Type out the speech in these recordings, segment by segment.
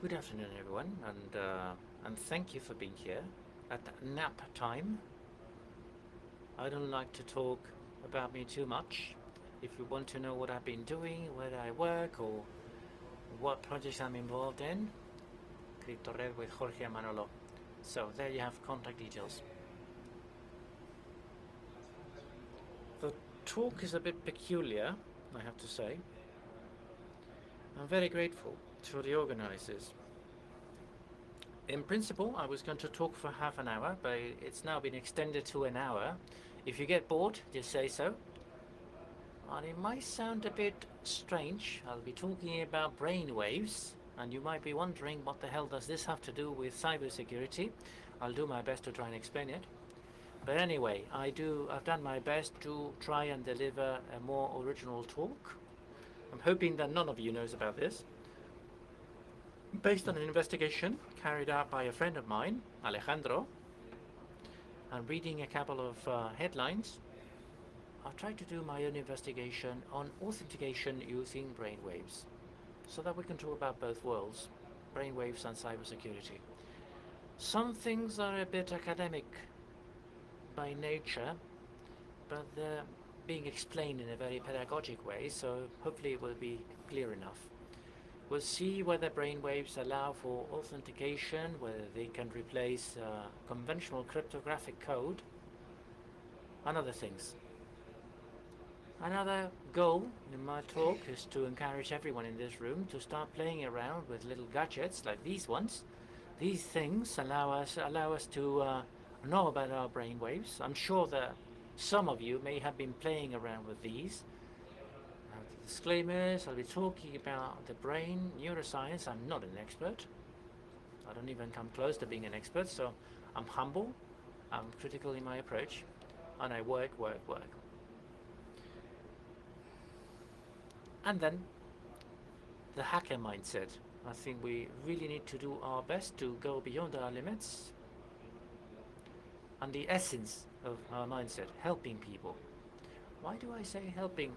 Good afternoon, everyone, and thank you for being here at nap time. I don't like to talk about me too much. If you want to know what I've been doing, where I work, or what projects I'm involved in, Cryptography with Jorge and Manolo. So there you have contact details. The talk is a bit peculiar, I have to say. I'm very grateful to the organizers. In principle, I was going to talk for half an hour, but it's now been extended to an hour. If you get bored, just say so. And it might sound a bit strange. I'll be talking about brainwaves, and you might be wondering what the hell does this have to do with cybersecurity. I'll do my best to try and explain it. But anyway, I've done my best to try and deliver a more original talk. I'm hoping that none of you knows about this. Based on an investigation carried out by a friend of mine, Alejandro, and reading a couple of headlines, I'll try to do my own investigation on authentication using brainwaves, so that we can talk about both worlds, brainwaves and cybersecurity. Some things are a bit academic by nature, but they're being explained in a very pedagogic way, so hopefully it will be clear enough. We'll see whether brainwaves allow for authentication, whether they can replace conventional cryptographic code, and other things. Another goal in my talk is to encourage everyone in this room to start playing around with little gadgets like these ones. These things allow us to know about our brainwaves. I'm sure that some of you may have been playing around with these. The disclaimers, I'll be talking about the brain, neuroscience. I'm not an expert. I don't even come close to being an expert, so I'm humble, I'm critical in my approach, and I work. And then the hacker mindset. I think we really need to do our best to go beyond our limits. And the essence of our mindset, helping people. Why do I say helping?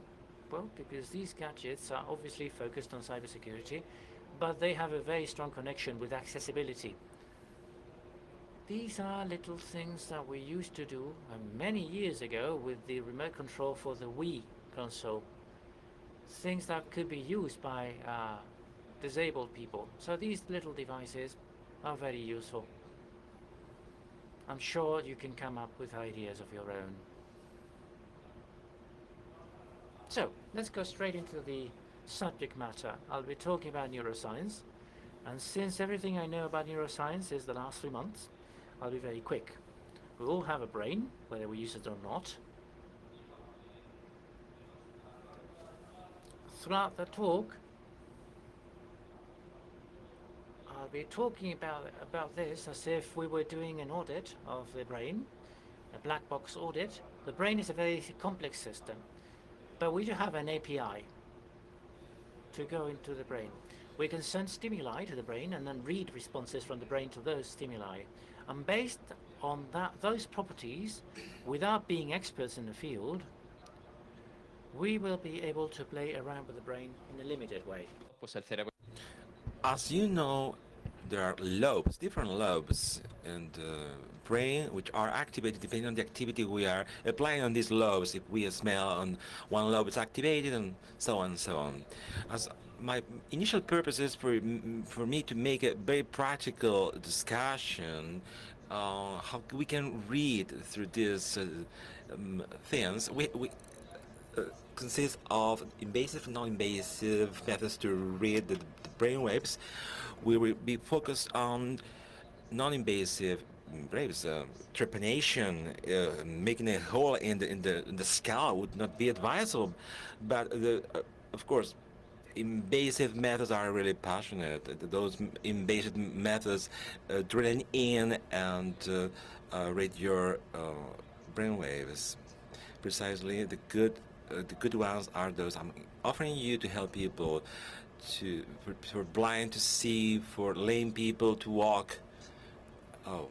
Well, because these gadgets are obviously focused on cybersecurity, but they have a very strong connection with accessibility. These are little things that we used to do many years ago with the remote control for the Wii console. Things that could be used by disabled people. So these little devices are very useful. I'm sure you can come up with ideas of your own. So let's go straight into the subject matter. I'll be talking about neuroscience. And since everything I know about neuroscience is the last 3 months, I'll be very quick. We all have a brain, whether we use it or not. Throughout the talk, I'll be talking about this as if we were doing an audit of the brain, a black box audit. The brain is a very complex system, but we do have an API to go into the brain. We can send stimuli to the brain and then read responses from the brain to those stimuli. And based on those properties, without being experts in the field, we will be able to play around with the brain in a limited way. As you know, there are lobes, different lobes in the brain, which are activated depending on the activity we are applying on these lobes. If we smell on one lobe, it's activated, and so on and so on. As my initial purpose is for me to make a very practical discussion how we can read through these things. We consists of invasive and non-invasive methods to read the brainwaves. We will be focused on non-invasive waves. Trepanation, making a hole in the skull would not be advisable, but of course, invasive methods are really passionate. Those invasive methods drilling in and read your brainwaves. Precisely, the good ones are those I'm offering you to help people for blind to see, for lame people to walk. Oh,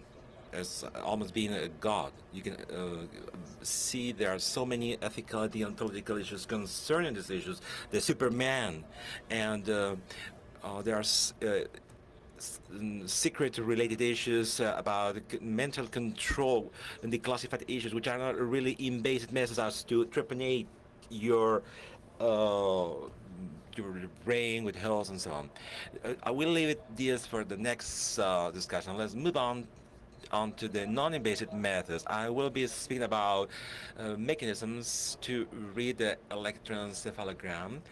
as almost being a god. You can see there are so many ethical and political issues concerning these issues. The Superman, and there are secret related issues about mental control and the classified issues which are not really invasive methods as to trepanate your uh, your brain with health and so on. I will leave it this for the next discussion. Let's move on to the non-invasive methods. I will be speaking about mechanisms to read the electroencephalogram.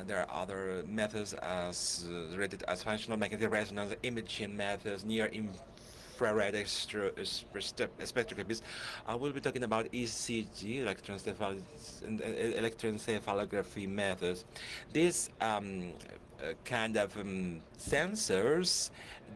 There are other methods as rated as functional magnetic resonance imaging methods, near infrared spectroscopy. I will be talking about ECG, electroencephalography methods. These kind of sensors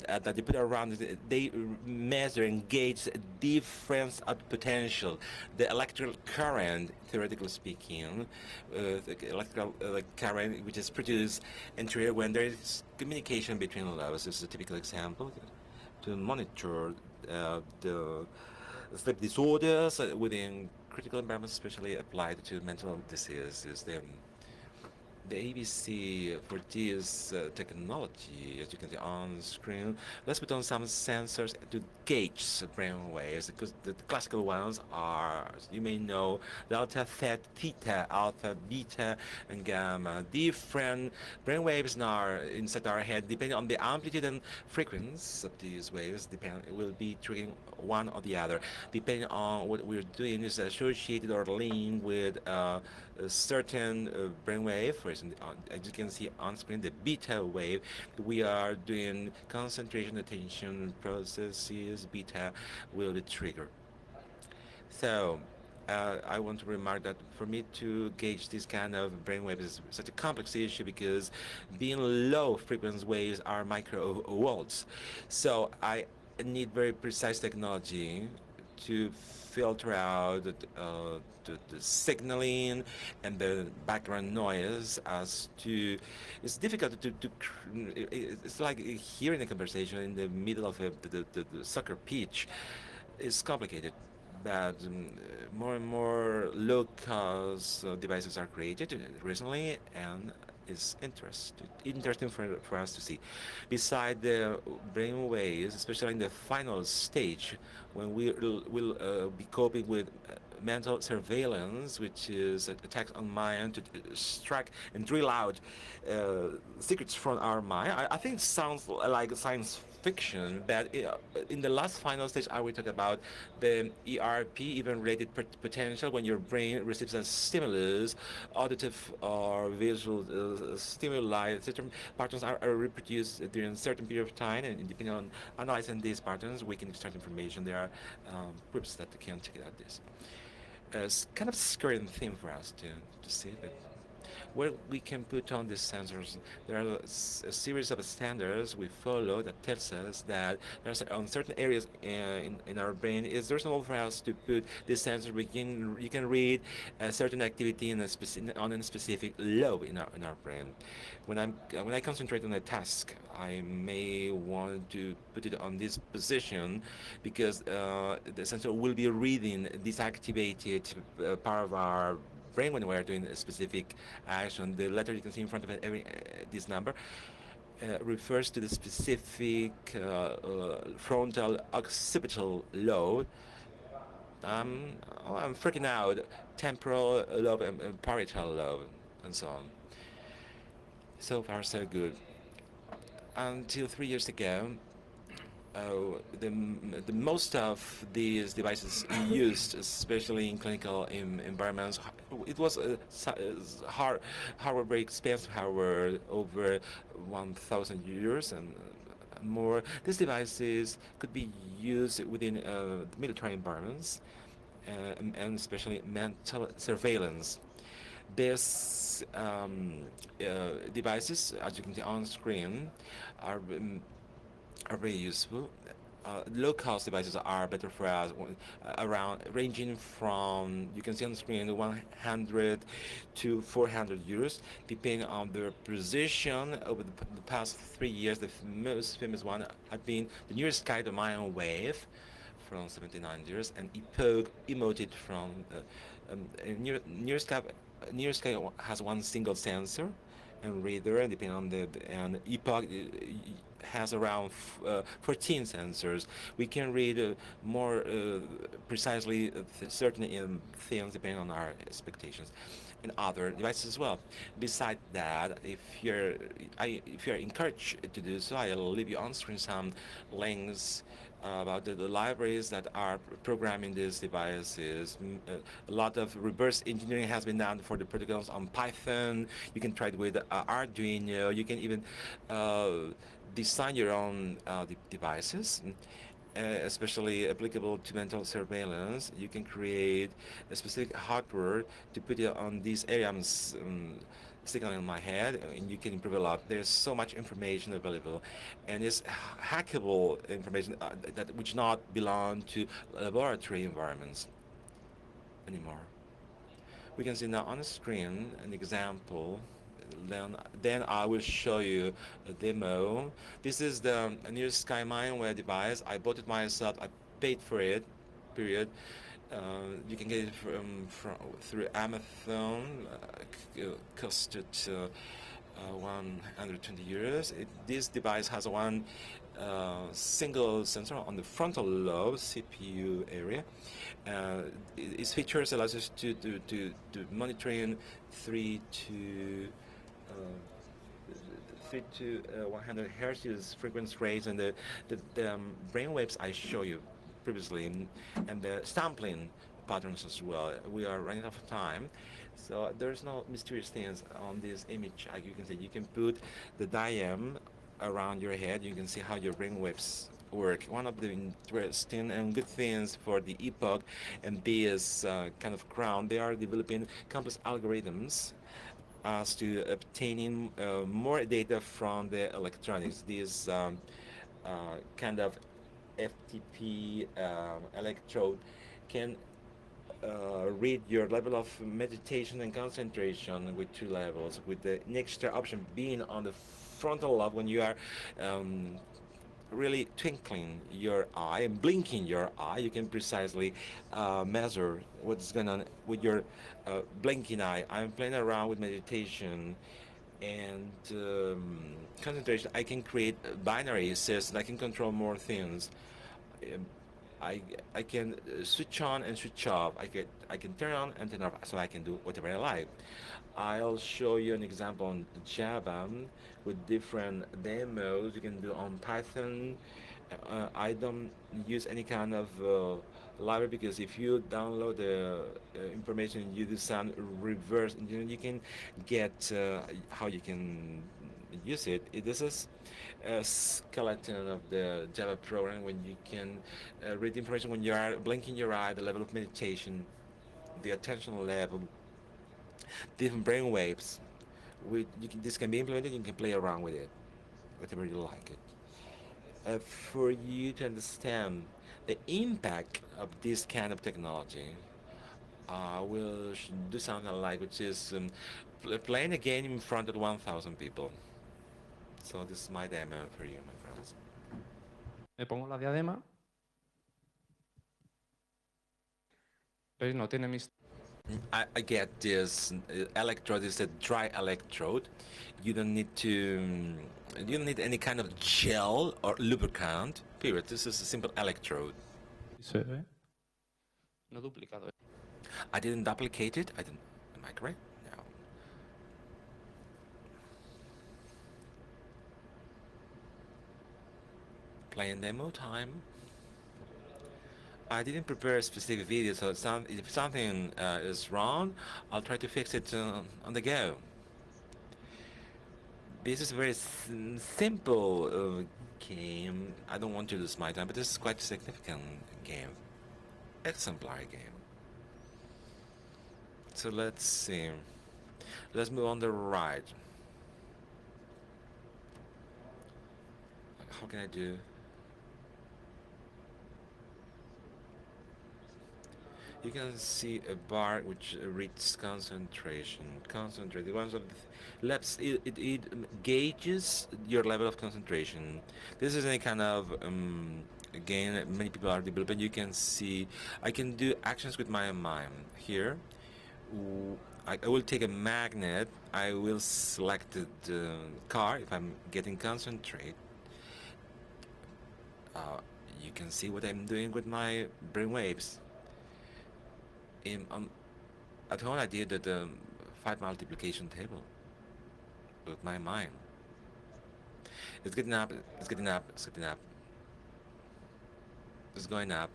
that they put around it, they measure and gauge difference of potential, the electrical current, theoretically speaking, the electrical current which is produced and triggered when there is communication between lobes. This is a typical example to monitor the sleep disorders within critical environments, especially applied to mental diseases. The ABC for this technology, as you can see on screen, let's put on some sensors to gauge brain waves, because the classical ones are, you may know, delta, theta, alpha, beta, and gamma. Different brain waves inside our head, depending on the amplitude and frequency of these waves, will be triggering one or the other. Depending on what we're doing is associated or linked with a certain brainwave. For instance, as you can see on screen, the beta wave, we are doing concentration attention processes, beta will be triggered. So I want to remark that for me to gauge this kind of brainwave is such a complex issue because being low frequency waves are microvolts. So I need very precise technology to filter out the signaling and the background noise as to it's difficult it's like hearing a conversation in the middle of the soccer pitch. It's complicated, but more and more low-cost devices are created recently, and it's interesting for us to see. Beside the brain waves, especially in the final stage, when we will be coping with mental surveillance, which is attacks on mind to strike and drill out secrets from our mind. I think it sounds like science fiction, but in the last final stage, I will talk about the ERP, even rated potential, when your brain receives a stimulus, auditive or visual stimuli. Certain patterns are reproduced during a certain period of time, and depending on analyzing these patterns, we can extract information. There are groups that can check out this. It's kind of scary thing for us to see, but where we can put on these sensors. There are a series of standards we follow that tells us that there's on certain areas in our brain it's reasonable for us to put this sensor. You can read a certain activity on a specific lobe in our brain. When I concentrate on a task, I may want to put it on this position because the sensor will be reading this activated part of our brain when we're doing a specific action. The letter you can see in front of it, this number, refers to the specific frontal occipital lobe. I'm freaking out. Temporal lobe and parietal lobe, and so on. So far, so good. Until 3 years ago, the most of these devices used, especially in clinical environments, it was hardware very expensive hardware, over 1,000 euros and more. These devices could be used within military environments and especially mental surveillance. These devices, as you can see on screen, are very useful. Low-cost devices are better for us, around ranging from, you can see on the screen, 100 to 400 euros, depending on their precision. Over the past 3 years, the most famous one had been the nearest sky, the Mayan Wave, from 79 years, and Epoch emoted from nearest sky has one single sensor and reader, and depending on the and Epoch has around 14 sensors. We can read more precisely certain things depending on our expectations, and other devices as well. Besides that, if you're encouraged to do so, I'll leave you on screen some links about the libraries that are programming these devices. A lot of reverse engineering has been done for the protocols on Python. You can try it with Arduino. You can even design your own devices, especially applicable to mental surveillance. You can create a specific hardware to put it on these areas. Sticking in my head, and you can improve a lot. There's so much information available, and it's hackable information that which not belong to laboratory environments anymore. We can see now on the screen an example. Then I will show you a demo. This is the new SkyMineWare device. I bought it myself. I paid for it. Period. You can get it through Amazon. Costed 120 euros. This device has one single sensor on the frontal lobe CPU area. Its features allows us to monitoring 3 to 100 hertz frequency rates, and the brainwaves I show you previously, and the sampling patterns as well. We are running out of time, so there's no mysterious things on this image. Like you can see, you can put the diam around your head. You can see how your brainwaves work. One of the interesting and good things for the epoch and this kind of crown, they are developing complex algorithms as to obtaining more data from the electronics. These kind of FTP electrode can read your level of meditation and concentration with 2 levels, with the next option being on the frontal lobe when you are really twinkling your eye and blinking your eye. You can precisely measure what's going on with your blinking eye. I'm playing around with meditation and concentration. I can create binary systems. I can control more things. Um, I can switch on and switch off. I can turn on and turn off, so I can do whatever I like. I'll show you an example on Java with different demos you can do on Python. I don't use any kind of library, because if you download the information, you do some reverse engineering, you can get how you can use it. This is a skeleton of the Java program when you can read information when you are blinking your eye, the level of meditation, the attention level, different brain waves. This can be implemented. You can play around with it, whatever you like it. For you to understand the impact of this kind of technology, I will do something like, which is playing a game in front of 1,000 people. So this is my demo for you, my friends. Me pongo la diadema. ¿Veis? No tiene mis... I get this electrode. It's a dry electrode. You don't need to. You don't need any kind of gel or lubricant. Period. This is a simple electrode. Se ve. No duplicado. I didn't duplicate it. I didn't. Am I correct? No. Playing demo time. I didn't prepare a specific video, so if something is wrong, I'll try to fix it on the go. This is a very simple game. I don't want to lose my time, but this is quite a significant game. Exemplary game. So let's see. Let's move on the right. How can I do? You can see a bar which reads concentration. Concentrate. The ones of labs, it gauges your level of concentration. This is any kind of again, many people are developing. You can see I can do actions with my mind here. I will take a magnet. I will select the car if I'm getting concentrate. Uh, you can see what I'm doing with my brainwaves. In, at home I did the 5 multiplication table with my mind. It's getting up, it's getting up, it's getting up. It's going up.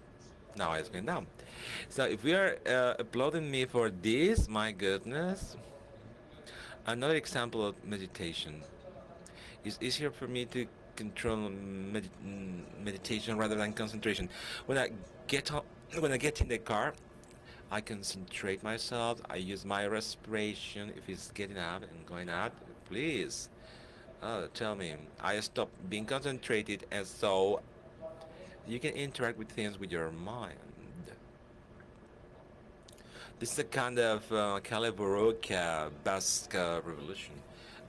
Now it's going down. So if we are applauding me for this, my goodness. Another example of meditation. It's easier for me to control meditation rather than concentration. When I get on, when I get in the car, I concentrate myself. I use my respiration. If it's getting up and going up, please tell me. I stop being concentrated, and so you can interact with things with your mind. This is a kind of Caliburoca Basque revolution.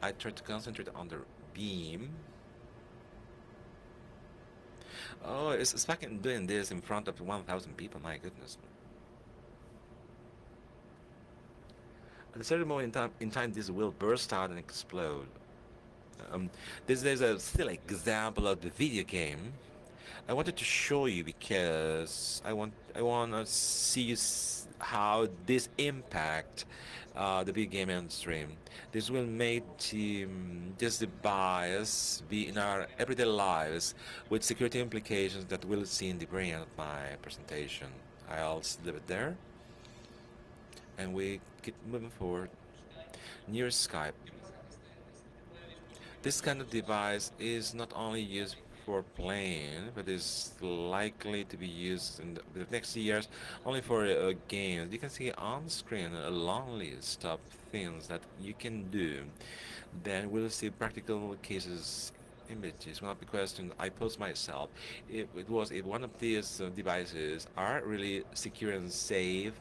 I try to concentrate on the beam. Oh, it's fucking doing this in front of 1,000 people, my goodness. At a certain moment in time, this will burst out and explode. This is a still example of the video game. I wanted to show you because I want to see how this impact the video game industry. This will make this device be in our everyday lives with security implications that we'll see in the very end of my presentation. I'll leave it there, and we keep moving forward. Near Skype. This kind of device is not only used for playing, but is likely to be used in the next years only for games. You can see on screen a long list of things that you can do. Then we'll see practical cases images. One of the questions I posed myself, if one of these devices are really secure and safe.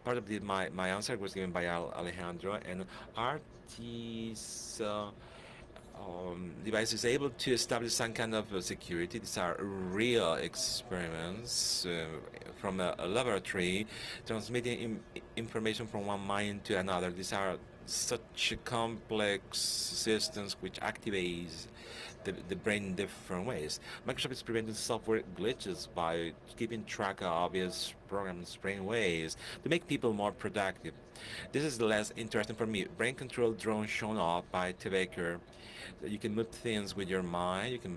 Part of my answer was given by Alejandro, and are these device is able to establish some kind of security. These are real experiments from a laboratory, transmitting information from one mind to another. These are such complex systems which activates the brain in different ways. Microsoft is preventing software glitches by keeping track of obvious programs' brain waves to make people more productive. This is less interesting for me. Brain control drone shown off by Tebaker. You can move things with your mind. You can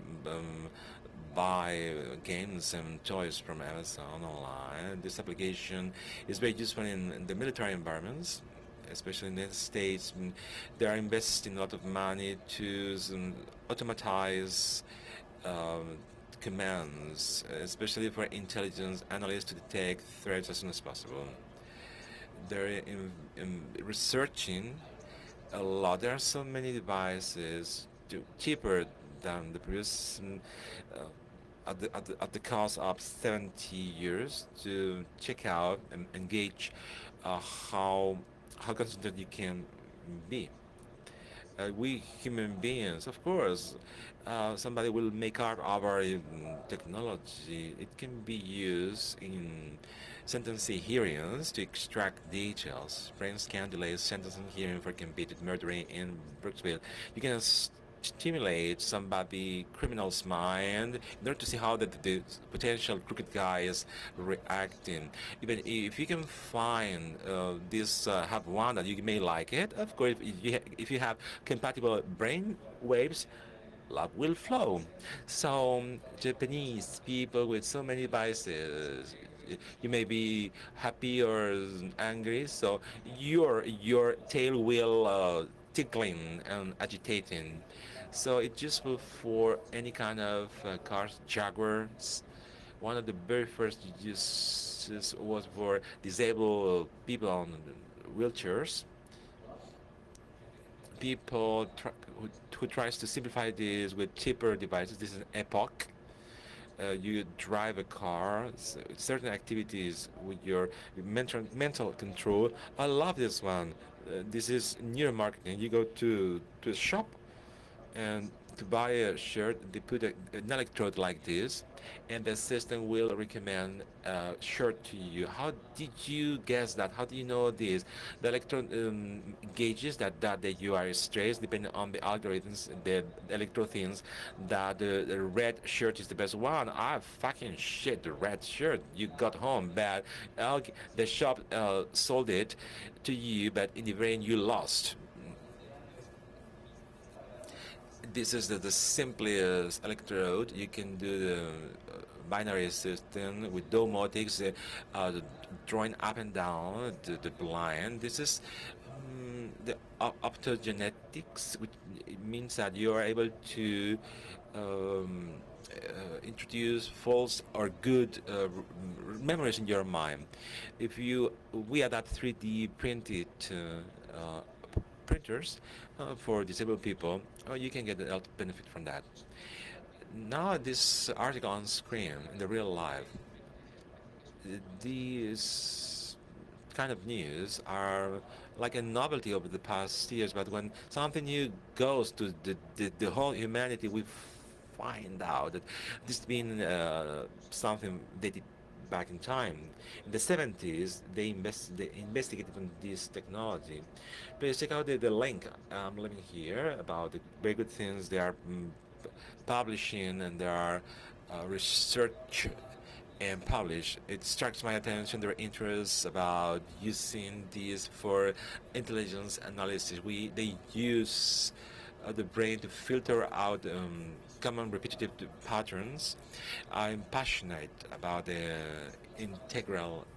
buy games and toys from Amazon online. This application is very useful in the military environments, especially in the United States. They are investing a lot of money to automatize commands, especially for intelligence analysts to detect threats as soon as possible. They're researching a lot. There are so many devices cheaper than the previous at the cost of 70 years to check out and gauge how concentrated you can be. We human beings, of course, somebody will make art of our technology. It can be used in sentencing hearings to extract details. Brain scan delays sentencing hearing for convicted murderer in Brooksville. You can stimulate somebody criminal's mind in order to see how the potential crooked guy is reacting. Even if you can find this have one that you may like it, of course, if you have compatible brain waves, love will flow. So Japanese people with so many devices, you may be happy or angry, so your tail will tickling and agitating. So it's useful for any kind of cars, Jaguars. One of the very first uses was for disabled people on wheelchairs. People who tries to simplify this with cheaper devices. This is an Epoch. You drive a car, certain activities with your mental control. I love this one. This is near marketing. You go to a shop, and to buy a shirt, they put an electrode like this, and the system will recommend a shirt to you. How did you guess that? How do you know this? The electrode gauges that you are stressed, depending on the algorithms. The electrode thinks that the red shirt is the best one. Ah, fucking shit, the red shirt. You got home bad. The shop sold it to you, but in the end you lost. This is the simplest electrode. You can do the binary system with domotics, drawing up and down the blind. This is the optogenetics, which means that you are able to um, introduce false or good memories in your mind. If we adapt 3D printed printers for disabled people, you can get a benefit from that. Now this article on screen in the real life, these kind of news are like a novelty over the past years, but when something new goes to the whole humanity, we find out that this has been something they did back in time. In the 70s, they investigated on this technology. Please check out the link I'm leaving here about the very good things they are publishing, and there are research and publish. It strikes my attention their interests about using these for intelligence analysis. They use the brain to filter out common repetitive patterns. I'm passionate about the integral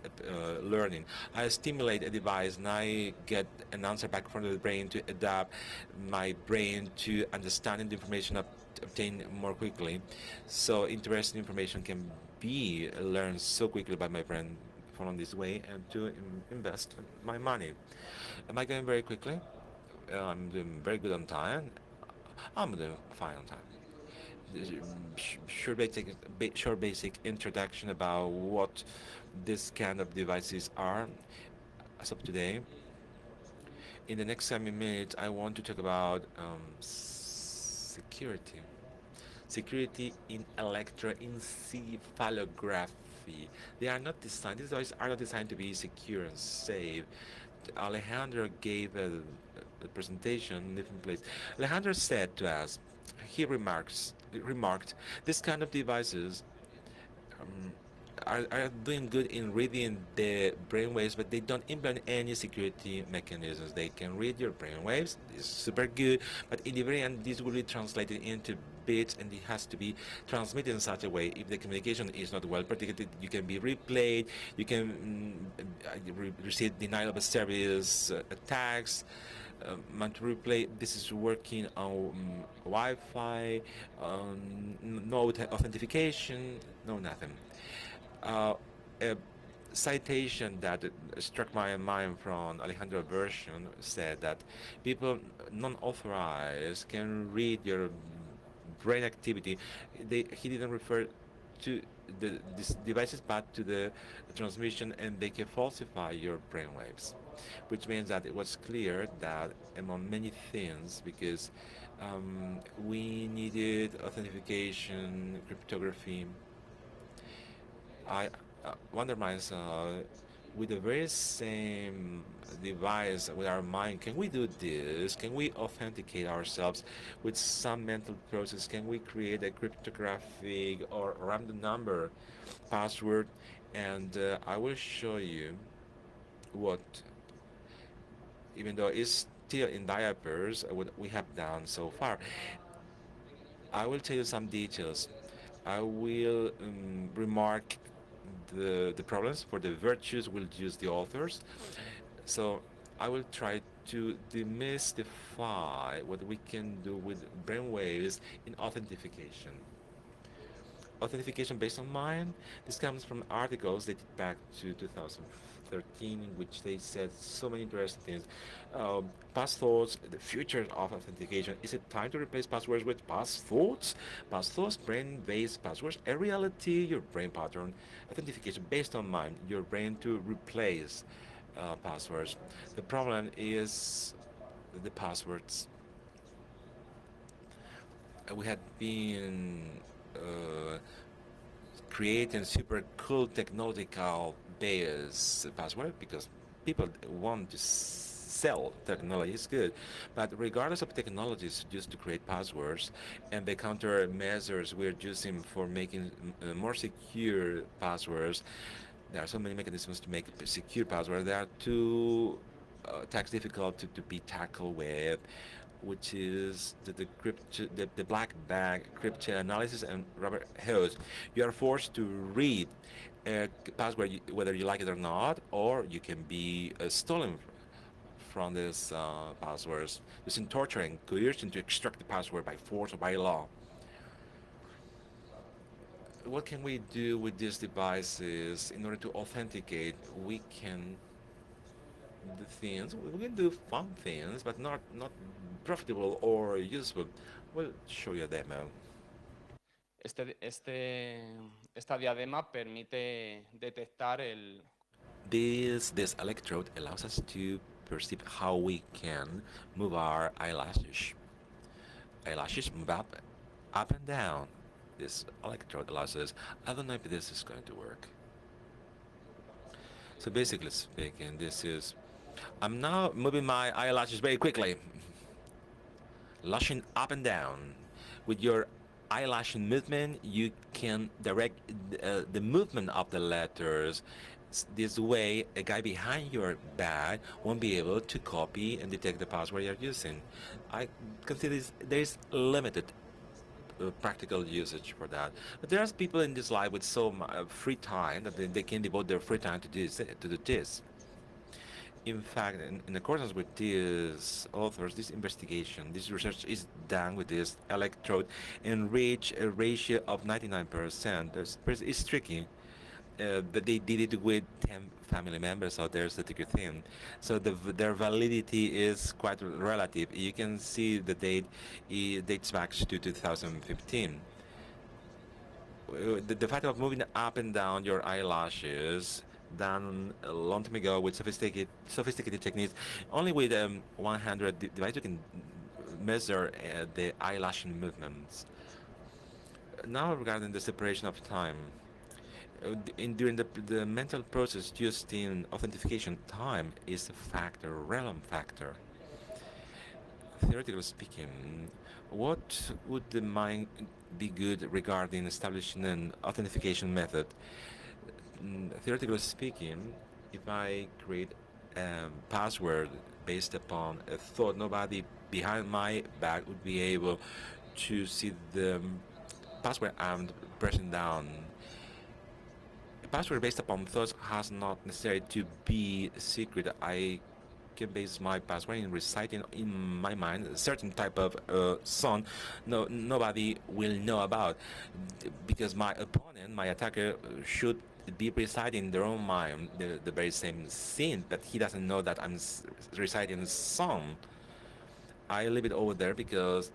learning. I stimulate a device and I get an answer back from the brain to adapt my brain to understanding the information obtained more quickly. So interesting information can be learned so quickly by my brain following this way, and to invest my money. Am I going very quickly? I'm doing very good on time. I'm doing fine on time. Short basic introduction about what this kind of devices are as of today. In the next 7 minutes, I want to talk about security. Security in electroencephalography. They are not designed, these devices are not designed to be secure and safe. Alejandro gave a presentation in different place. Alejandro said to us, he remarked, this kind of devices um, are doing good in reading the brainwaves, but they don't implement any security mechanisms. They can read your brainwaves, it's super good, but in the very end, this will be translated into bits, and it has to be transmitted in such a way. If the communication is not well protected, you can be replayed, you can receive denial of service attacks. To replay, this is working on Wi-Fi, no authentication, no nothing. A citation that struck my mind from Alejandro's version said that people non-authorized can read your brain activity. He didn't refer to these devices, but to the transmission, and they can falsify your brainwaves, which means that it was clear that among many things, because we needed authentication, cryptography. I wonder myself, with the very same device with our mind, can we do this? Can we authenticate ourselves with some mental process? Can we create a cryptographic or random number password? And I will show you what, even though it's still in diapers, what we have done so far. I will tell you some details. I will remark the problems. For the virtues, we'll use the authors. So I will try to demystify what we can do with brainwaves in authentication. Authentication based on mind. This comes from articles dated back to 2013, in which they said so many interesting things. Past thoughts, the future of authentication. Is it time to replace passwords with past thoughts? Past thoughts, brain-based passwords. A reality, your brain pattern. Authentication based on mind, your brain to replace passwords. The problem is the passwords. we had been creating super cool technological based password because people want to sell technology. It's good, but regardless of technologies used to create passwords and the countermeasures we're using for making more secure passwords, there are so many mechanisms to make a secure password. They are too tax difficult to be tackled with, which is the black bag cryptanalysis and Robert Hose. You are forced to read a password whether you like it or not, or you can be stolen from these passwords using torture and coercion to extract the password by force or by law. What can we do with these devices in order to authenticate? We can do things. We can do fun things, but not profitable or useful. We'll show you a demo. Esta diadema permite detectar el... This electrode allows us to perceive how we can move our eyelashes. Eyelashes move up and down. This electrode allows us. I don't know if this is going to work. So basically speaking, this is. I'm now moving my eyelashes very quickly, lashing up and down. With your eyelash movement, you can direct the movement of the letters. This way, a guy behind your back won't be able to copy and detect the password you're using. I consider there's limited practical usage for that. But there's people in this life with so much free time that they can devote their free time to do this. In fact, in accordance with these authors, this investigation, this research is done with this electrode and reach a ratio of 99%. It's tricky. But they did it with 10 family members, so there's the tricky thing. So their validity is quite relative. You can see the date, it dates back to 2015. The fact of moving up and down your eyelashes done a long time ago with sophisticated techniques. Only with 100 devices you can measure the eyelash movements. Now regarding the separation of time. During the mental process used in authentication, time is a factor, relevant factor. Theoretically speaking, what would the mind be good regarding establishing an authentication method? Theoretically speaking, if I create a password based upon a thought, nobody behind my back would be able to see the password I'm pressing down. A password based upon thoughts has not necessarily to be secret. I can base my password in reciting in my mind a certain type of song nobody will know about, because my opponent, my attacker, should be reciting in their own mind the very same scene, but he doesn't know that I'm reciting a song. I leave it over there because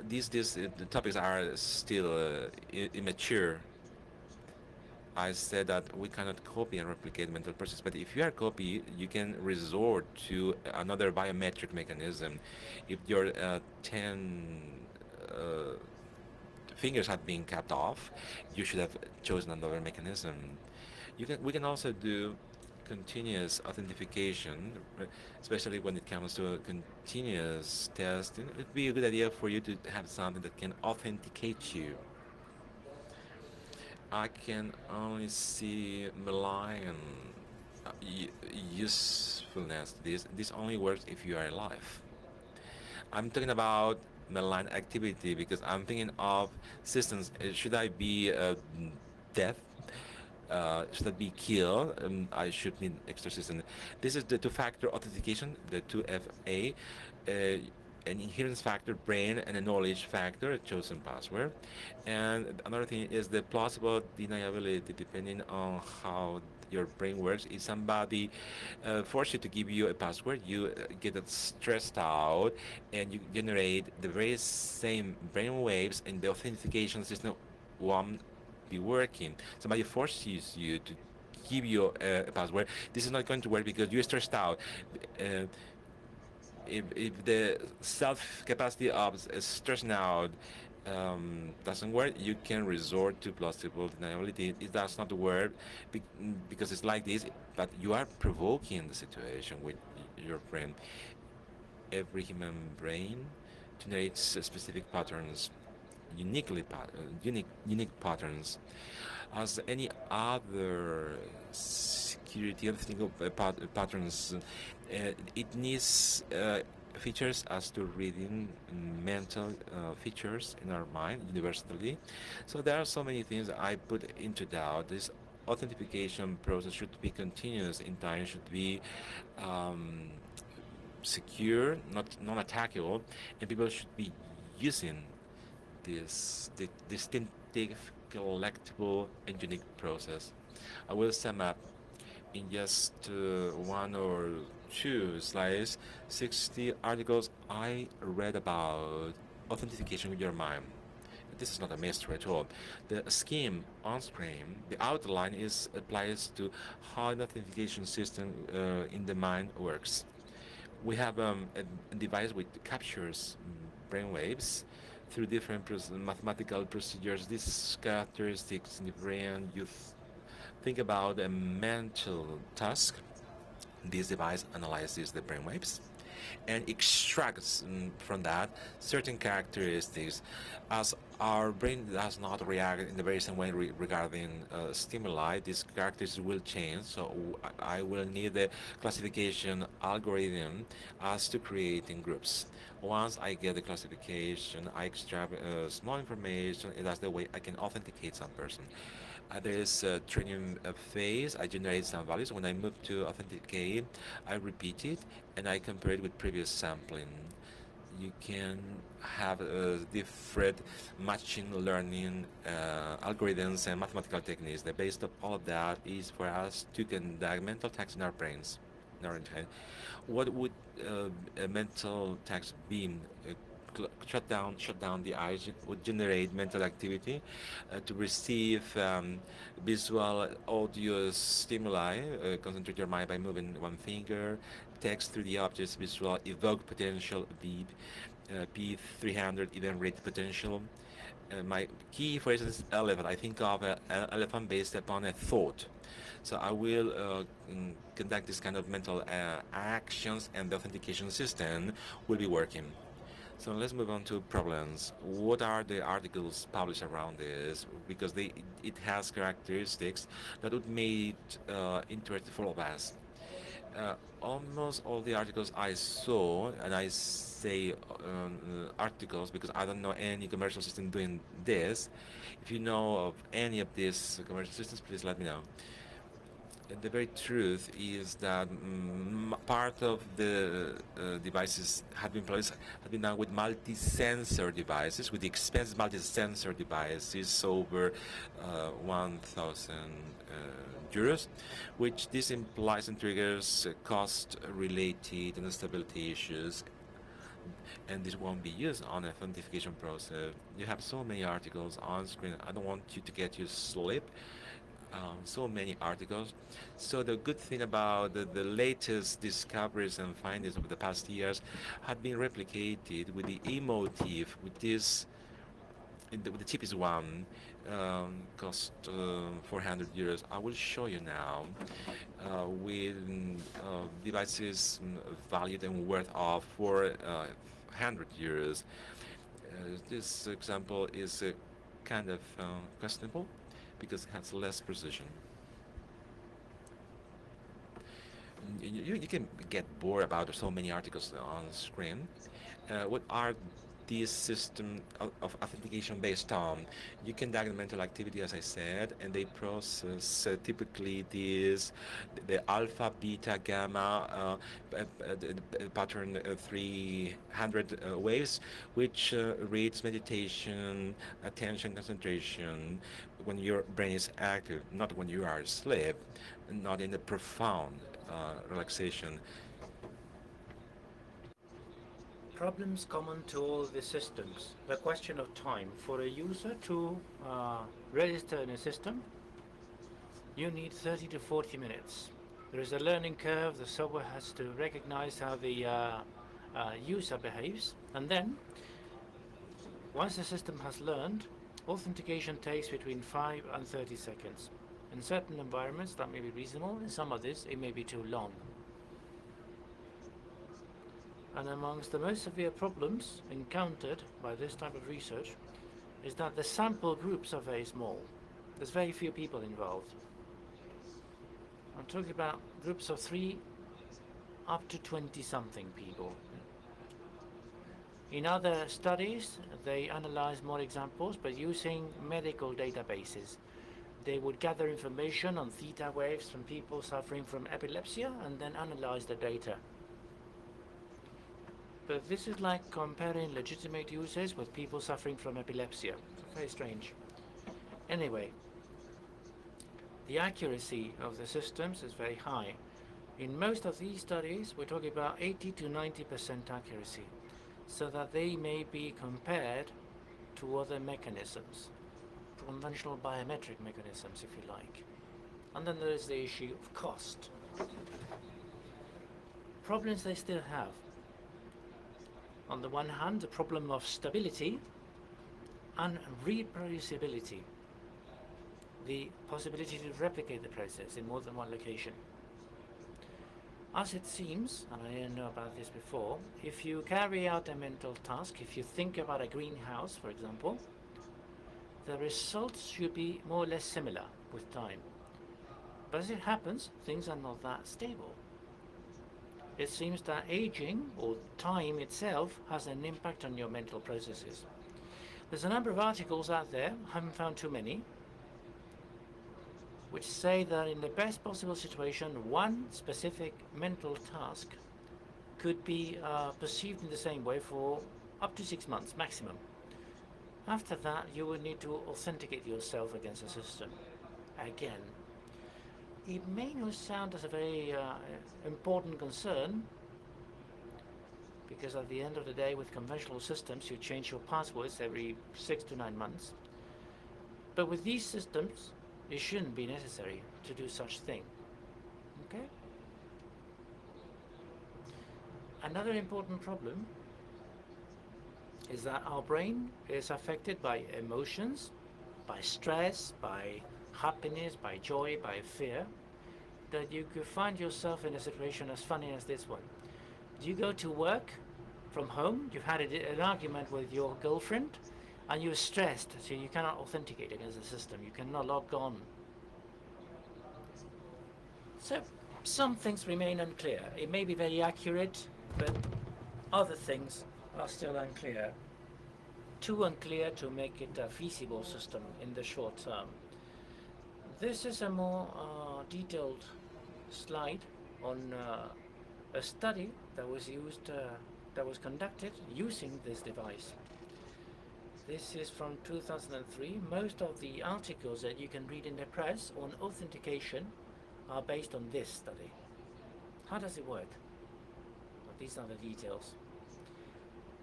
these topics are still immature. I said that we cannot copy and replicate mental process, but if you are copy, you can resort to another biometric mechanism. If your 10 fingers have been cut off, you should have chosen another mechanism. We can also do continuous authentication, especially when it comes to continuous testing. It would be a good idea for you to have something that can authenticate you. I can only see malign usefulness to this. This only works if you are alive. I'm talking about malign activity because I'm thinking of systems. Should I be death? Should I be killed? I should need extra system. This is the two-factor authentication, the 2FA. An inheritance factor, brain, and a knowledge factor, a chosen password. And another thing is the plausible deniability, depending on how your brain works. If somebody forces you to give you a password, you get stressed out and you generate the very same brain waves, and the authentication system won't be working. Somebody forces you to give you a password. This is not going to work because you're stressed out. if the self capacity of stressing out doesn't work, you can resort to plausible deniability. It does not work because it's like this, but you are provoking the situation with your brain. Every human brain generates specific patterns, unique patterns. As any other security and technical patterns, it needs features as to reading mental features in our mind universally. So there are so many things I put into doubt. This authentication process should be continuous in time, should be um, secure, not non-attackable, and people should be using this distinctive, collectible, and unique process. I will sum up in just one or two slides 60 articles I read about authentication with your mind. This is not a mystery at all. The scheme on screen, the outline is applies to how the authentication system in the mind works. We have a device which captures brainwaves through different mathematical procedures. These characteristics in the brain, think about a mental task. This device analyzes the brainwaves and extracts from that certain characteristics. As our brain does not react in the very same way regarding stimuli, these characteristics will change. So I will need a classification algorithm as to creating groups. Once I get the classification, I extract small information, and that's the way I can authenticate some person. There is a training phase. I generate some values. When I move to authenticate, I repeat it and I compare it with previous sampling. You can have different machine learning algorithms and mathematical techniques. The base of all of that is for us to conduct mental tasks in our brains, in our intent. What would a mental task be? Shut down the eyes. It would generate mental activity to receive visual, audio stimuli. Concentrate your mind by moving one finger. Text through the objects. Visual, evoke potential. Beep. P300 event rate potential. My key phrase is elephant. I think of an elephant based upon a thought. So I will conduct this kind of mental actions, and the authentication system will be working. So let's move on to problems. What are the articles published around this? Because it has characteristics that would make it interesting for all of us. Almost all the articles I saw, and I say articles because I don't know any commercial system doing this. If you know of any of these commercial systems, please let me know. The very truth is that part of the devices had been done with multi-sensor devices, with the expensive multi-sensor devices over 1,000 euros, which this implies and triggers cost-related and stability issues, and this won't be used on the authentication process. You have so many articles on screen. I don't want you to get you sleep. So many articles. So the good thing about the latest discoveries and findings of the past years had been replicated with the emotive, with the cheapest one, cost 400 euros. I will show you now with devices valued and worth of 400 euros. This example is kind of questionable, because it has less precision. You can get bored about so many articles on screen. What are these systems of authentication based on? You can diagnose mental activity, as I said, and they process typically the alpha, beta, gamma pattern 300 waves, which reads meditation, attention, concentration, when your brain is active, not when you are asleep, not in a profound relaxation. Problems common to all the systems. The question of time. For a user to register in a system, you need 30 to 40 minutes. There is a learning curve. The software has to recognize how the user behaves, and then once the system has learned, authentication takes between 5 and 30 seconds. In certain environments that may be reasonable, in some others it may be too long. And amongst the most severe problems encountered by this type of research is that the sample groups are very small. There's very few people involved. I'm talking about groups of 3 up to 20-something people. In other studies, they analyze more examples, but using medical databases. They would gather information on theta waves from people suffering from epilepsy and then analyze the data. But this is like comparing legitimate users with people suffering from epilepsy. It's very strange. Anyway, the accuracy of the systems is very high. In most of these studies, we're talking about 80 to 90% accuracy, so that they may be compared to other mechanisms, conventional biometric mechanisms, if you like. And then there is the issue of cost. Problems they still have. On the one hand, the problem of stability and reproducibility, the possibility to replicate the process in more than one location. As it seems, and I didn't know about this before, if you carry out a mental task, if you think about a greenhouse, for example, the results should be more or less similar with time. But as it happens, things are not that stable. It seems that aging, or time itself, has an impact on your mental processes. There's a number of articles out there, haven't found too many, which say that in the best possible situation, one specific mental task could be perceived in the same way for up to 6 months maximum. After that, you will need to authenticate yourself against the system again. It may not sound as a very important concern, because at the end of the day, with conventional systems, you change your passwords every 6 to 9 months. But with these systems, it shouldn't be necessary to do such thing. Okay? Another important problem is that our brain is affected by emotions, by stress, by happiness, by joy, by fear, that you could find yourself in a situation as funny as this one. You go to work from home, you've had an argument with your girlfriend, and you're stressed, so you cannot authenticate against the system, you cannot log on. So some things remain unclear. It may be very accurate, but other things are still unclear. Too unclear to make it a feasible system in the short term. This is a more detailed slide on a study that was conducted using this device. This is from 2003. Most of the articles that you can read in the press on authentication are based on this study. How does it work? Well, these are the details.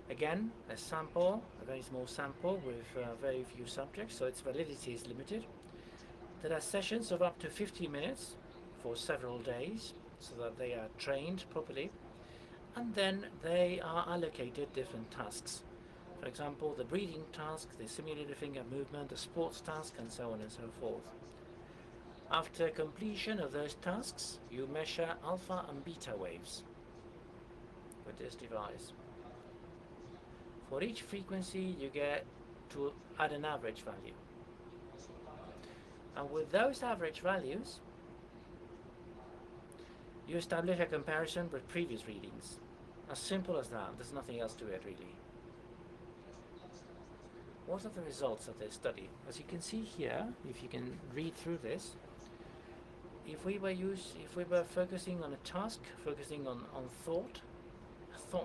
Again, a sample, a very small sample with very few subjects, so its validity is limited. There are sessions of up to 50 minutes for several days, so that they are trained properly, and then they are allocated different tasks. For example, the breathing task, the simulated finger movement, the sports task, and so on and so forth. After completion of those tasks, you measure alpha and beta waves with this device. For each frequency, you get to add an average value. And with those average values, you establish a comparison with previous readings. As simple as that. There's nothing else to it, really. What are the results of this study? As you can see here, if you can read through this, if we were focusing on a task, focusing on thought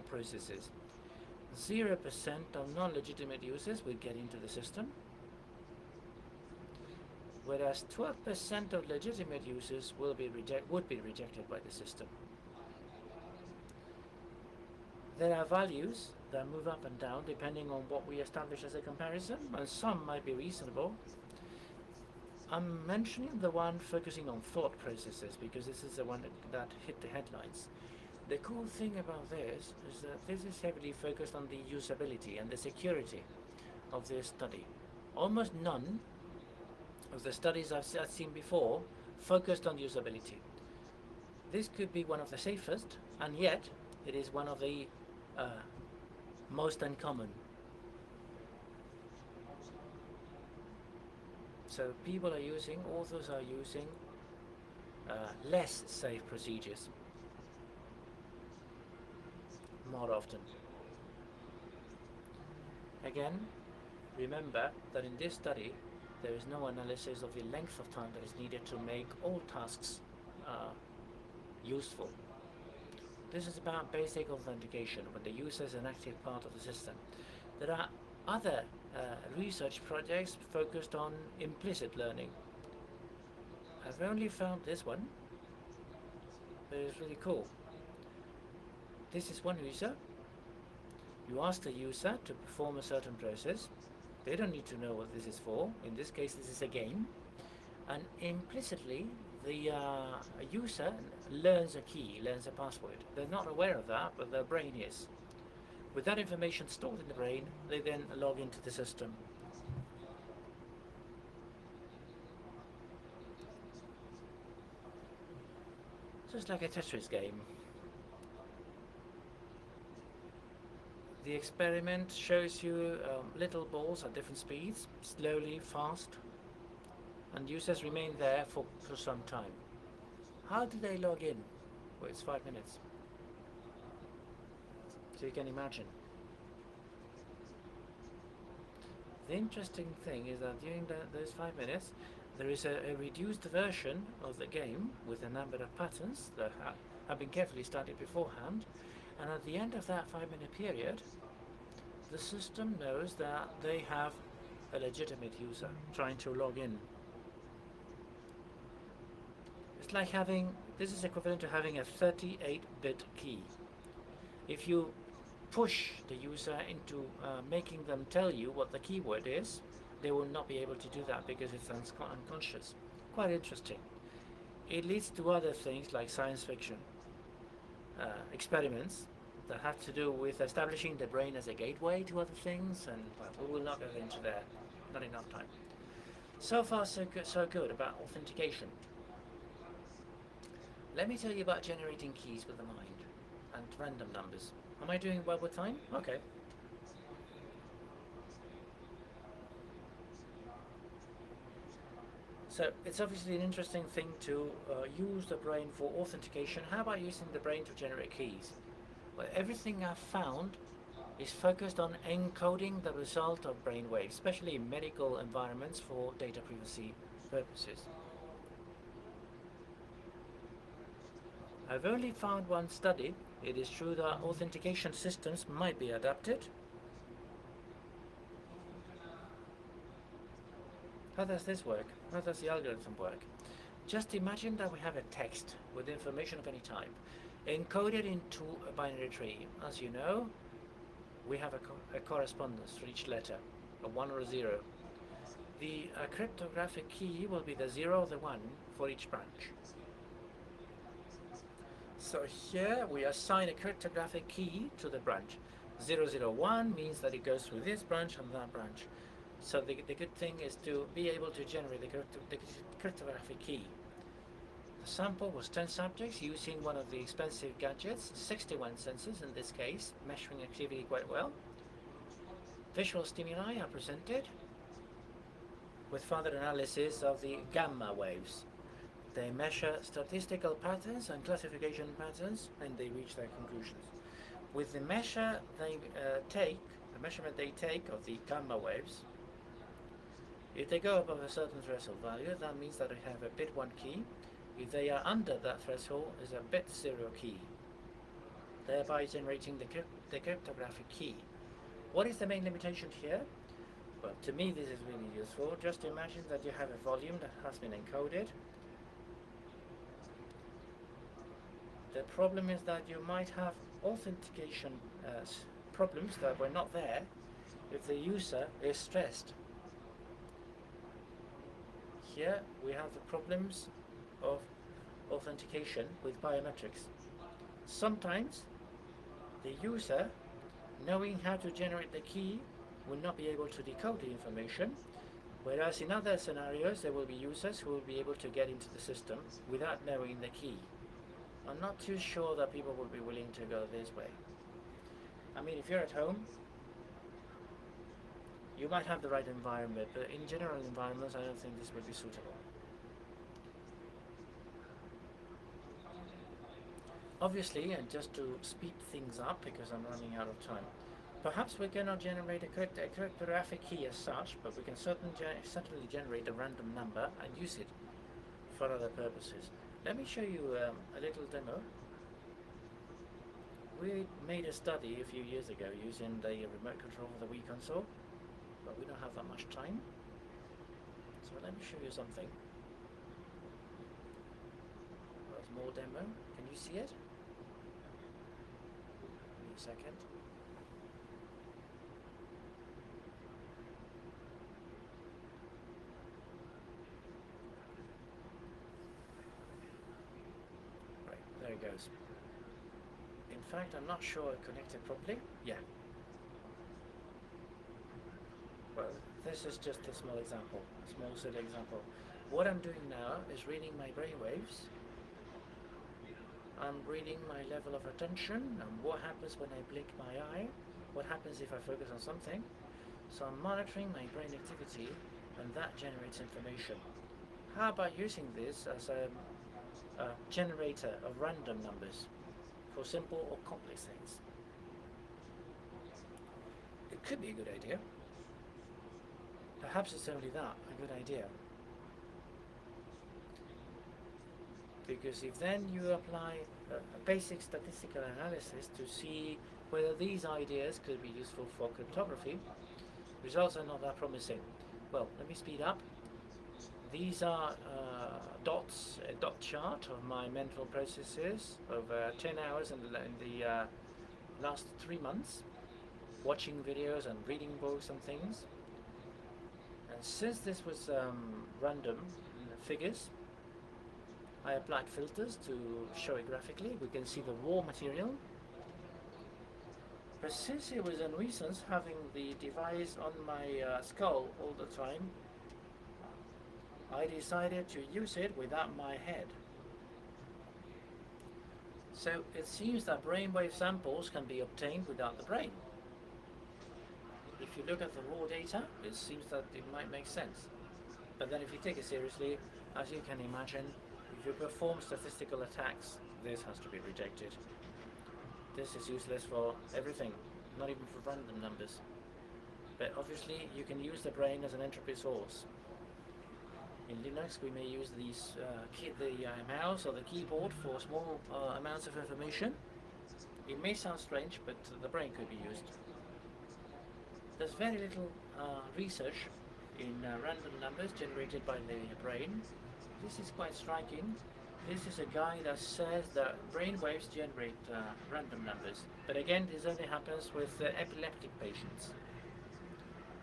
processes, 0% of non-legitimate users will get into the system, whereas 12% of legitimate users would be rejected by the system. There are values that move up and down depending on what we establish as a comparison, and some might be reasonable. I'm mentioning the one focusing on thought processes because this is the one that hit the headlines. The cool thing about this is that this is heavily focused on the usability and the security of this study. Almost none of the studies I've seen before focused on usability. This could be one of the safest, and yet it is one of the most uncommon. So people are using, authors are using less safe procedures more often. Again, remember that in this study there is no analysis of the length of time that is needed to make all tasks useful. This is about basic authentication when the user is an active part of the system. There are other research projects focused on implicit learning. I've only found this one, but it's really cool. This is one user. You ask the user to perform a certain process. They don't need to know what this is for. In this case, this is a game. And implicitly, the user learns a key, learns a password. They're not aware of that, but their brain is. With that information stored in the brain, they then log into the system. Just like a Tetris game. The experiment shows you little balls at different speeds, slowly, fast, and users remain there for some time. How do they log in? Well, it's 5 minutes. So you can imagine. The interesting thing is that during those 5 minutes, there is a reduced version of the game with a number of patterns that have been carefully studied beforehand. And at the end of that 5-minute period, the system knows that they have a legitimate user trying to log in. It's like this is equivalent to having a 38-bit key. If you push the user into making them tell you what the keyword is, they will not be able to do that because it's unconscious. Quite interesting. It leads to other things like science fiction experiments that have to do with establishing the brain as a gateway to other things, and well, we will not go into that, not enough time. So far so good about authentication. Let me tell you about generating keys with the mind and random numbers. Am I doing well with time? Okay. So it's obviously an interesting thing to use the brain for authentication. How about using the brain to generate keys? Well, everything I've found is focused on encoding the result of brainwaves, especially in medical environments for data privacy purposes. I've only found one study. It is true that authentication systems might be adapted. How does this work? How does the algorithm work? Just imagine that we have a text with information of any type encoded into a binary tree. As you know, we have a correspondence for each letter, a 1 or a 0. The cryptographic key will be the 0 or the 1 for each branch. So here we assign a cryptographic key to the branch. 001 means that it goes through this branch and that branch. So the good thing is to be able to generate the cryptographic key. The sample was 10 subjects using one of the expensive gadgets, 61 sensors in this case, measuring activity quite well. Visual stimuli are presented with further analysis of the gamma waves. They measure statistical patterns and classification patterns, and they reach their conclusions. With the measurement they take of the gamma waves, if they go above a certain threshold value, that means that they have a bit 1 key. If they are under that threshold, is a bit 0 key, thereby generating the cryptographic key. What is the main limitation here? Well, to me this is really useful. Just imagine that you have a volume that has been encoded. The problem is that you might have authentication problems that were not there if the user is stressed. Here we have the problems of authentication with biometrics. Sometimes the user, knowing how to generate the key, will not be able to decode the information, whereas in other scenarios there will be users who will be able to get into the system without knowing the key. I'm not too sure that people will be willing to go this way. I mean, if you're at home, you might have the right environment, but in general environments I don't think this would be suitable. Obviously, and just to speed things up because I'm running out of time, perhaps we cannot generate a cryptographic key as such, but we can certainly generate a random number and use it for other purposes. Let me show you a little demo. We made a study a few years ago using the remote control of the Wii console, but we don't have that much time. So let me show you something. There's more demo. Can you see it? Give me a second. Right, there it goes. In fact, I'm not sure I connected properly. Yeah. Well, this is just a small example, a small silly example. What I'm doing now is reading my brainwaves. I'm reading my level of attention and what happens when I blink my eye, what happens if I focus on something. So I'm monitoring my brain activity and that generates information. How about using this as a generator of random numbers for simple or complex things? It could be a good idea. Perhaps it's only that, a good idea. Because if then you apply a basic statistical analysis to see whether these ideas could be useful for cryptography, results are not that promising. Well, let me speed up. These are dots, a dot chart of my mental processes over 10 hours in the last 3 months, watching videos and reading books and things. And since this was random figures, I applied filters to show it graphically. We can see the raw material. But since it was a nuisance having the device on my skull all the time, I decided to use it without my head. So it seems that brainwave samples can be obtained without the brain. If you look at the raw data, it seems that it might make sense. But then if you take it seriously, as you can imagine, if you perform statistical attacks, this has to be rejected. This is useless for everything, not even for random numbers. But obviously you can use the brain as an entropy source. In Linux we may use these the mouse or the keyboard for small amounts of information. It may sound strange, but the brain could be used. There's very little research in random numbers generated by the brain. This is quite striking. This is a guy that says that brain waves generate random numbers. But again, this only happens with epileptic patients.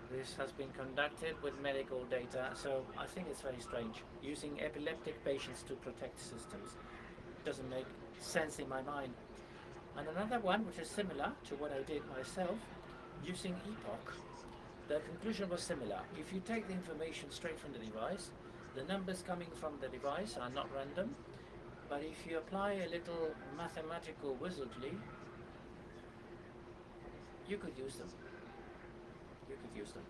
This has been conducted with medical data, so I think it's very strange. Using epileptic patients to protect systems doesn't make sense in my mind. And another one, which is similar to what I did myself, using epoch, the conclusion was similar. If you take the information straight from the device, the numbers coming from the device are not random, but if you apply a little mathematical wizardry, you could use them. You could use them.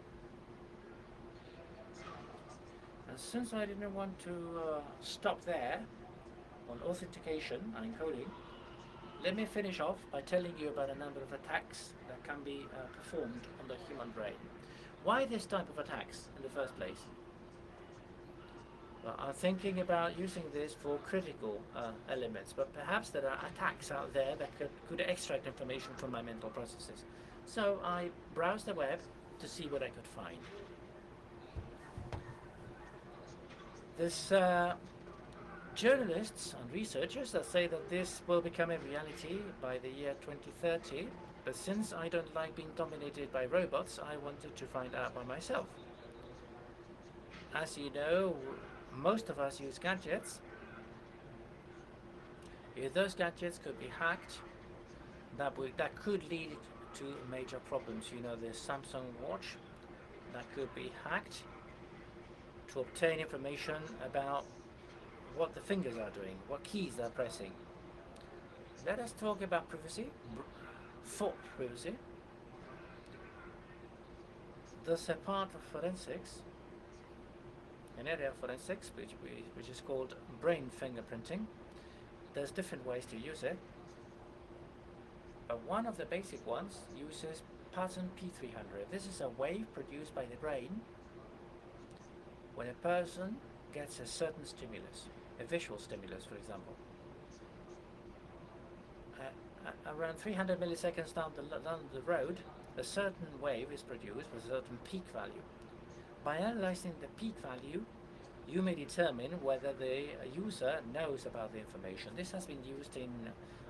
And since I didn't want to stop there on authentication and encoding, let me finish off by telling you about a number of attacks that can be performed on the human brain. Why this type of attacks in the first place? Well, I'm thinking about using this for critical elements, but perhaps there are attacks out there that could extract information from my mental processes. So I browsed the web to see what I could find. There's journalists and researchers that say that this will become a reality by the year 2030, but since I don't like being dominated by robots, I wanted to find out by myself. As you know, most of us use gadgets, If those gadgets could be hacked, that could lead to major problems. You know, the Samsung watch that could be hacked to obtain information about what the fingers are doing, what keys they're pressing. Let us talk about privacy, thought privacy. There's a part of forensics, an area of forensics which is called brain fingerprinting. There's different ways to use it, but one of the basic ones uses pattern P300. This is a wave produced by the brain when a person gets a certain stimulus, a visual stimulus, for example. Around 300 milliseconds down the road, a certain wave is produced with a certain peak value. By analyzing the peak value, you may determine whether the user knows about the information. This has been used in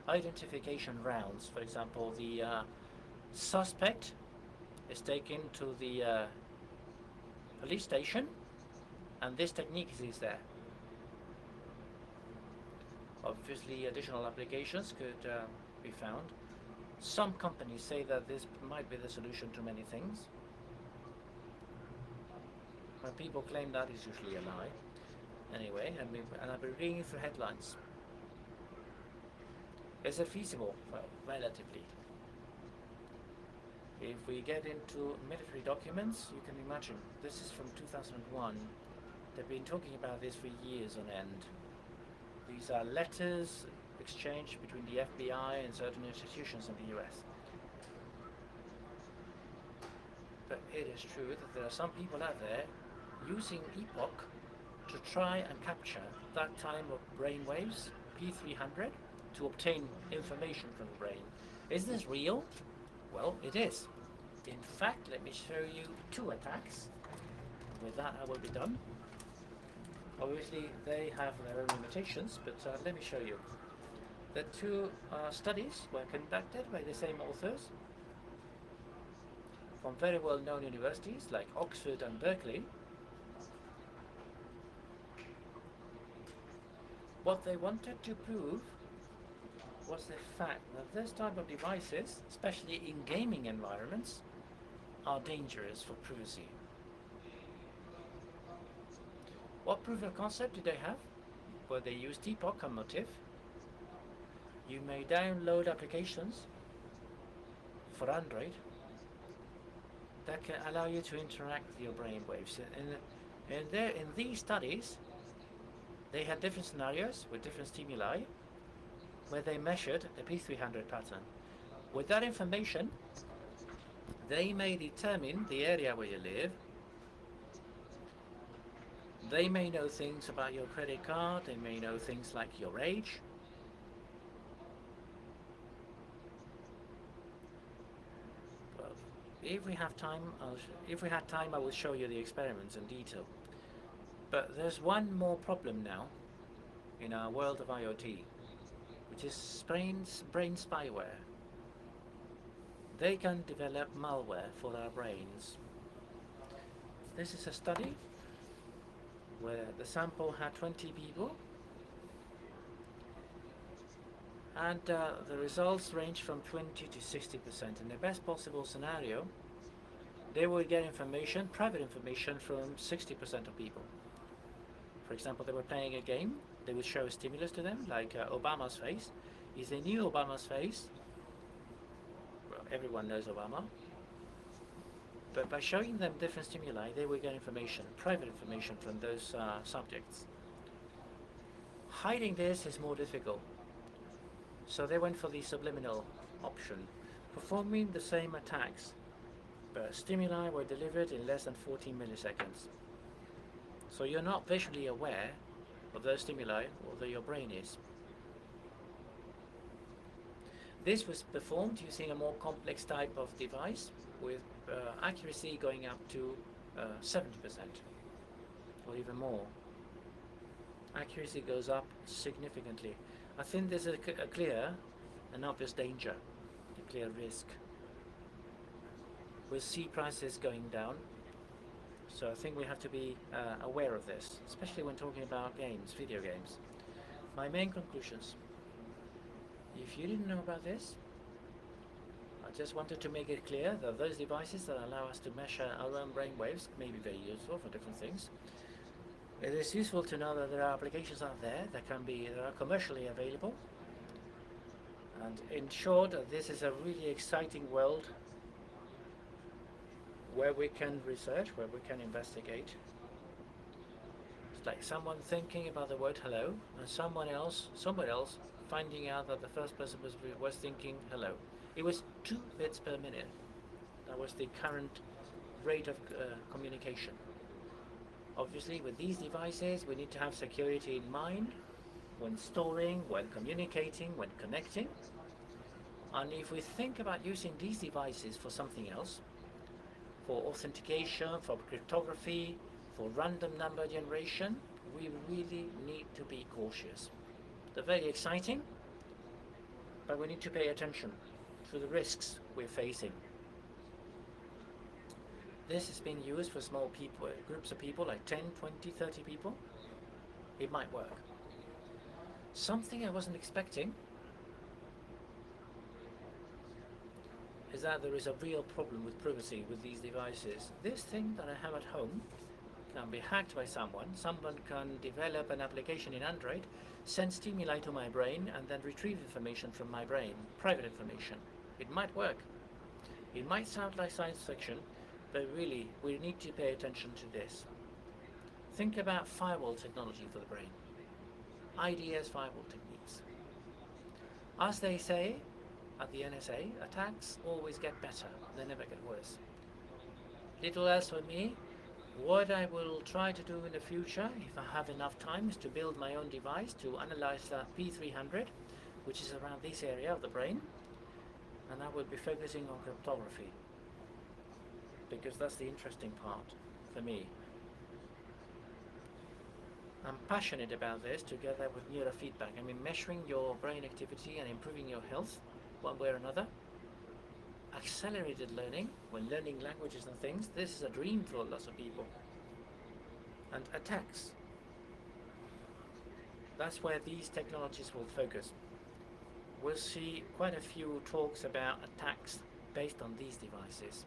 identification rounds. For example, the suspect is taken to the police station, and this technique is there. Obviously, additional applications could be found. Some companies say that this might be the solution to many things. When people claim that, it's usually a lie. Anyway, and I'll be reading through headlines. Is it feasible? Well, relatively. If we get into military documents, you can imagine. This is from 2001. They've been talking about this for years on end. These are letters exchanged between the FBI and certain institutions in the US. But it is true that there are some people out there using epoch to try and capture that time of brain waves, P300, to obtain information from the brain. Is this real? Well, it is. In fact, let me show you two attacks. With that, I will be done. Obviously, they have their own limitations, but let me show you. The two studies were conducted by the same authors from very well-known universities like Oxford and Berkeley. What they wanted to prove was the fact that this type of devices, especially in gaming environments, are dangerous for privacy. What proof of concept did they have? Well, they used epoch and motif. You may download applications for Android that can allow you to interact with your brainwaves. In these studies, they had different scenarios with different stimuli where they measured the P300 pattern. With that information, they may determine the area where you live. They may know things about your credit card. They may know things like your age. Well, if we had time, I will show you the experiments in detail. But there's one more problem now in our world of IoT, which is brain spyware. They can develop malware for our brains. This is a study where the sample had 20 people, and the results range from 20 to 60%. In the best possible scenario, they would get information, private information, from 60% of people. For example, they were playing a game, they would show a stimulus to them, like Obama's face. If they knew Obama's face, well, everyone knows Obama, but by showing them different stimuli, they would get information, private information from those subjects. Hiding this is more difficult, so they went for the subliminal option, performing the same attacks, but stimuli were delivered in less than 14 milliseconds. So you're not visually aware of those stimuli, although your brain is. This was performed using a more complex type of device with accuracy going up to 70% or even more. Accuracy goes up significantly. I think there's a clear and obvious danger, a clear risk. With C prices going down, so I think we have to be aware of this, especially when talking about games, video games. My main conclusions. If you didn't know about this, I just wanted to make it clear that those devices that allow us to measure our own brain waves may be very useful for different things. It is useful to know that there are applications out there that are commercially available. And in short, this is a really exciting world where we can research, where we can investigate. It's like someone thinking about the word hello, and somewhere else finding out that the first person was thinking hello. It was 2 bits per minute. That was the current rate of communication. Obviously, with these devices, we need to have security in mind when storing, when communicating, when connecting. And if we think about using these devices for something else, for authentication, for cryptography, for random number generation, we really need to be cautious. They're very exciting, but we need to pay attention to the risks we're facing. This is being used for small people, groups of people, like 10, 20, 30 people. It might work. Something I wasn't expecting is that there is a real problem with privacy with these devices. This thing that I have at home can be hacked by someone. Someone can develop an application in Android, send stimuli to my brain, and then retrieve information from my brain, private information. It might work. It might sound like science fiction, but really, we need to pay attention to this. Think about firewall technology for the brain. IDS firewall techniques. As they say at the NSA, attacks always get better, they never get worse. Little else for me. What I will try to do in the future, if I have enough time, is to build my own device to analyze that P300, which is around this area of the brain, and I will be focusing on cryptography, because that's the interesting part for me. I'm passionate about this together with neurofeedback. I mean, measuring your brain activity and improving your health one way or another. Accelerated learning, when learning languages and things, this is a dream for lots of people. And attacks. That's where these technologies will focus. We'll see quite a few talks about attacks based on these devices.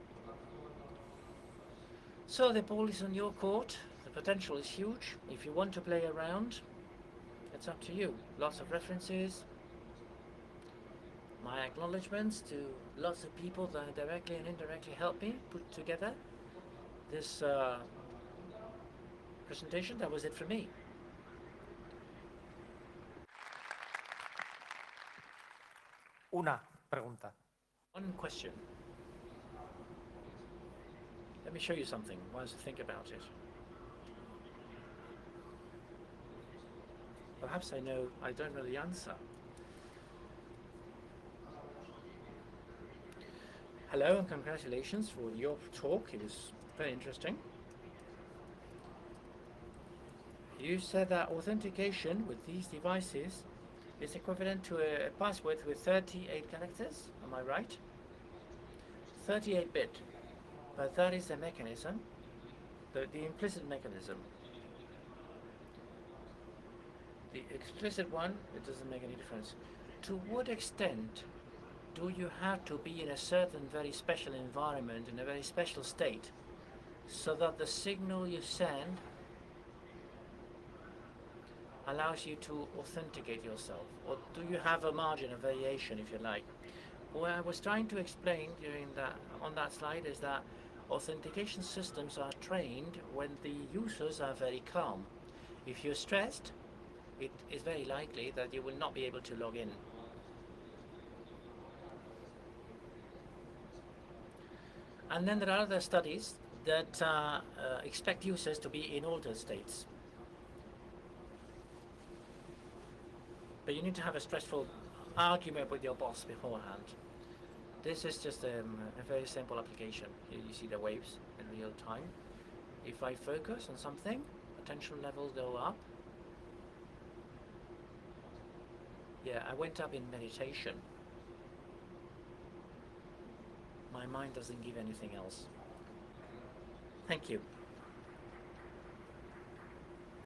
So the ball is on your court. The potential is huge. If you want to play around, it's up to you. Lots of references. My acknowledgements to lots of people that directly and indirectly helped me put together this presentation. That was it for me. Una pregunta. One question. Let me show you something whilst you think about it. Perhaps I don't know the answer. Hello and congratulations for your talk. It was very interesting. You said that authentication with these devices is equivalent to a password with 38 characters. Am I right? 38-bit. But that is the mechanism, the implicit mechanism. The explicit one, it doesn't make any difference. To what extent do you have to be in a certain very special environment, in a very special state, so that the signal you send allows you to authenticate yourself? Or do you have a margin of variation, if you like? What I was trying to explain on that slide is that authentication systems are trained when the users are very calm. If you're stressed, it is very likely that you will not be able to log in. And then there are other studies that expect users to be in altered states. But you need to have a stressful argument with your boss beforehand. This is just a very simple application. Here you see the waves in real time. If I focus on something, attention levels go up. Yeah, I went up in meditation. My mind doesn't give anything else. Thank you.